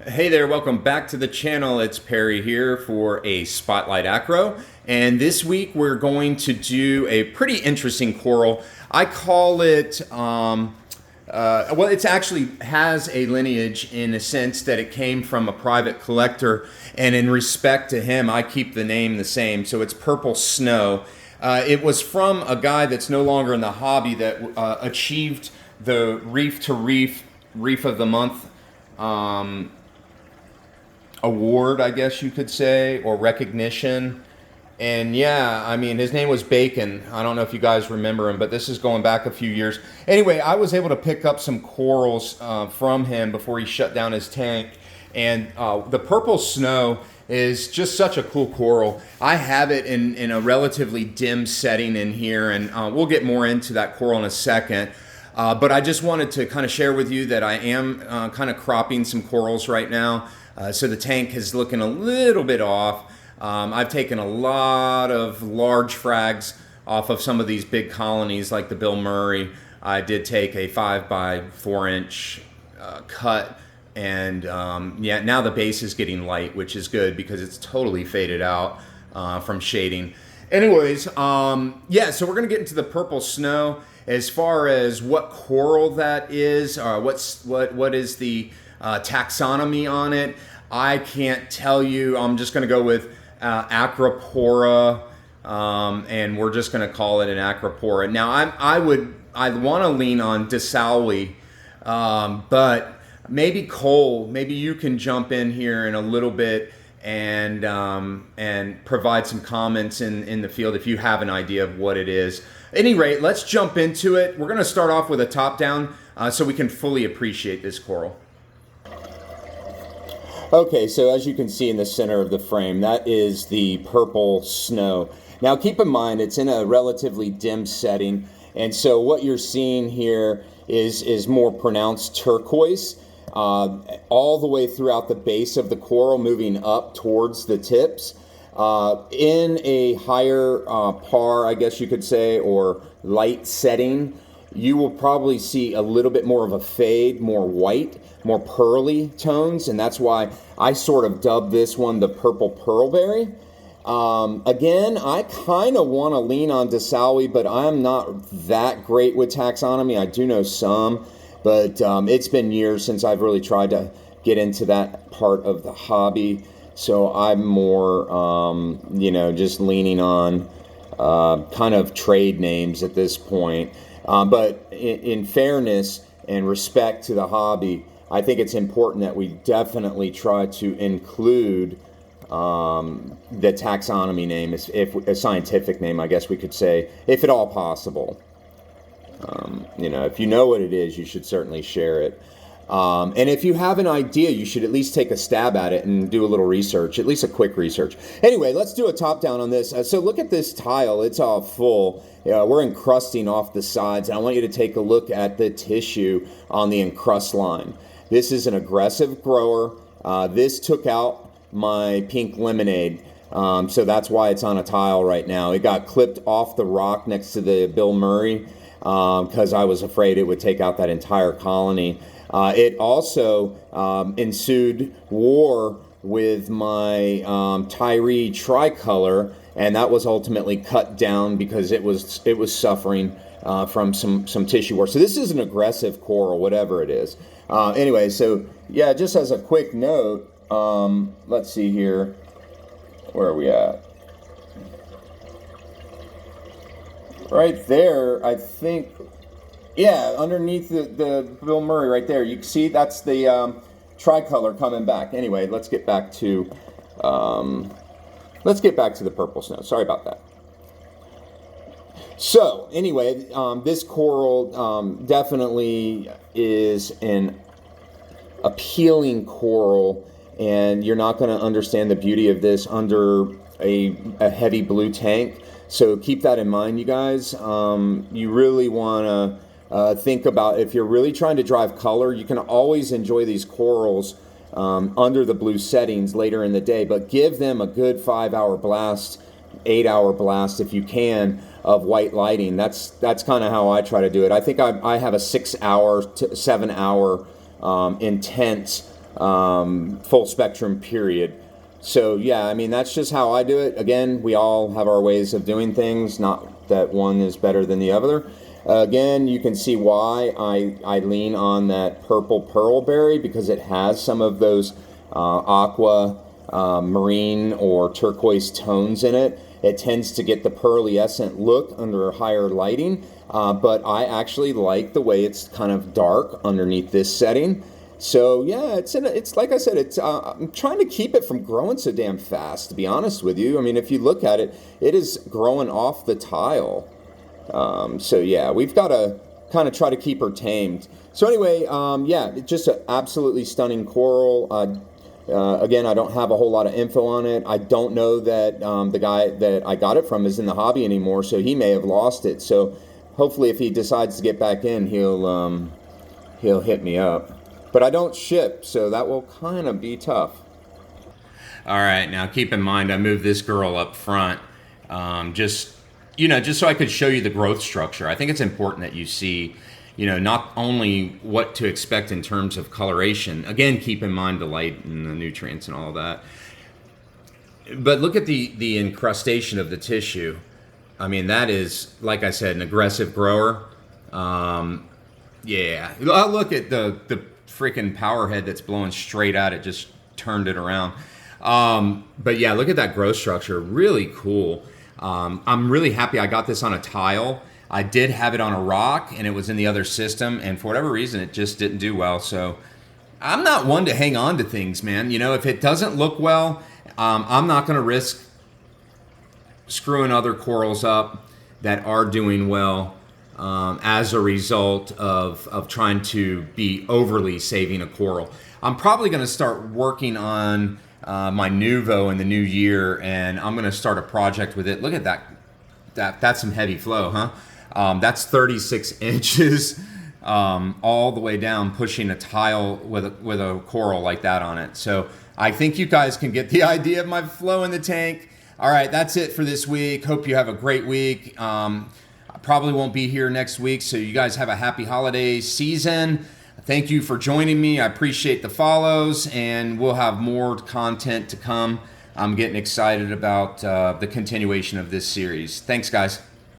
Hey there, welcome back to the channel. It's Perry here for a Spotlight Acro. And this week we're going to do a pretty interesting coral. I call it, well, it's actually has a lineage in a sense that it came from a private collector. And in respect to him, I keep the name the same. So it's Purple Snow. It was from a guy that's no longer in the hobby that achieved the Reef to Reef of the Month award, I guess you could say, or recognition. And yeah, I mean, his name was Bacon. I don't know if you guys remember him, but this is going back a few years. Anyway, I was able to pick up some corals from him before he shut down his tank. And the Purple Snow is just such a cool coral. I have it in a relatively dim setting in here, and we'll get more into that coral in a second. But I just wanted to kind of share with you that I am kind of cropping some corals right now. So the tank is looking a little bit off. I've taken a lot of large frags off of some of these big colonies like the Bill Murray. I did take a 5 by 4 inch cut, and yeah, now the base is getting light, which is good because it's totally faded out from shading. Anyways, yeah, so we're gonna get into the Purple Snow. As far as what coral that is, what is the taxonomy on it, I can't tell you. I'm just going to go with Acropora, and we're just going to call it an Acropora. Now, I want to lean on DeSalwi, but maybe Cole, maybe you can jump in here in a little bit and provide some comments in the field if you have an idea of what it is. At any rate, let's jump into it. We're going to start off with a top down so we can fully appreciate this coral. Okay, so as you can see in the center of the frame, that is the Purple Snow. Now keep in mind it's in a relatively dim setting, and so what you're seeing here is more pronounced turquoise all the way throughout the base of the coral, moving up towards the tips. In a higher par, I guess you could say, or light setting, you will probably see a little bit more of a fade, more white, more pearly tones, and that's why I sort of dubbed this one the Purple Pearlberry. Again, I kind of want to lean on DeSalwi, but I'm not that great with taxonomy. I do know some, but it's been years since I've really tried to get into that part of the hobby. So I'm more, just leaning on kind of trade names at this point. But in fairness and respect to the hobby, I think it's important that we definitely try to include the taxonomy name, if a scientific name, I guess we could say, if at all possible. If you know what it is, you should certainly share it. And if you have an idea, you should at least take a stab at it and do a little research, at least a quick research. Anyway, let's do a top down on this. So look at this tile. It's all full. We're encrusting off the sides. And I want you to take a look at the tissue on the encrust line. This is an aggressive grower. This took out my pink lemonade. So that's why it's on a tile right now. It got clipped off the rock next to the Bill Murray because I was afraid it would take out that entire colony. It also ensued war with my Tyree tricolor, and that was ultimately cut down because it was suffering from some tissue war. So this is an aggressive coral, whatever it is. Anyway, so yeah, just as a quick note, let's see here. Where are we at? Right there, I think. Yeah, underneath the Bill Murray right there, you can see that's the tricolor coming back. Anyway, let's get back to the Purple Snow. Sorry about that. So anyway, this coral definitely is an appealing coral, and you're not going to understand the beauty of this under a heavy blue tank. So keep that in mind, you guys. You really want to think about, if you're really trying to drive color, you can always enjoy these corals under the blue settings later in the day, but give them a good 5-hour blast, 8-hour blast if you can of white lighting. That's kind of how I try to do it. I think I have a 6-hour to 7-hour intense full spectrum period. So yeah, I mean, that's just how I do it. Again, we all have our ways of doing things, not that one is better than the other. Again, you can see why I lean on that purple pearlberry, because it has some of those aqua, marine, or turquoise tones in it. It tends to get the pearlescent look under higher lighting, but I actually like the way it's kind of dark underneath this setting. So yeah, it's like I said, I'm trying to keep it from growing so damn fast, to be honest with you. I mean, if you look at it, it is growing off the tile. So yeah, we've got to kind of try to keep her tamed. So anyway, yeah, just an absolutely stunning coral. Again, I don't have a whole lot of info on it. I don't know that the guy that I got it from is in the hobby anymore, so he may have lost it. So hopefully, if he decides to get back in, he'll hit me up. But I don't ship, so that will kind of be tough. All right, now keep in mind I moved this girl up front, just so I could show you the growth structure. I think it's important that you see, not only what to expect in terms of coloration. Again, keep in mind the light and the nutrients and all that. But look at the incrustation of the tissue. I mean, that is, like I said, an aggressive grower. Yeah, look at the freaking power head that's blowing straight at it, just turned it around. But yeah, look at that growth structure, really cool. I'm really happy I got this on a tile. I did have it on a rock, and it was in the other system, and for whatever reason, it just didn't do well. So I'm not one to hang on to things, man. If it doesn't look well, I'm not going to risk screwing other corals up that are doing well as a result of trying to be overly saving a coral. I'm probably going to start working on my Nuvo in the new year, and I'm going to start a project with it. Look at that. That's some heavy flow, huh? That's 36 inches all the way down, pushing a tile with a coral like that on it. So I think you guys can get the idea of my flow in the tank. All right, that's it for this week. Hope you have a great week. I probably won't be here next week, so you guys have a happy holiday season. Thank you for joining me. I appreciate the follows, and we'll have more content to come. I'm getting excited about the continuation of this series. Thanks, guys.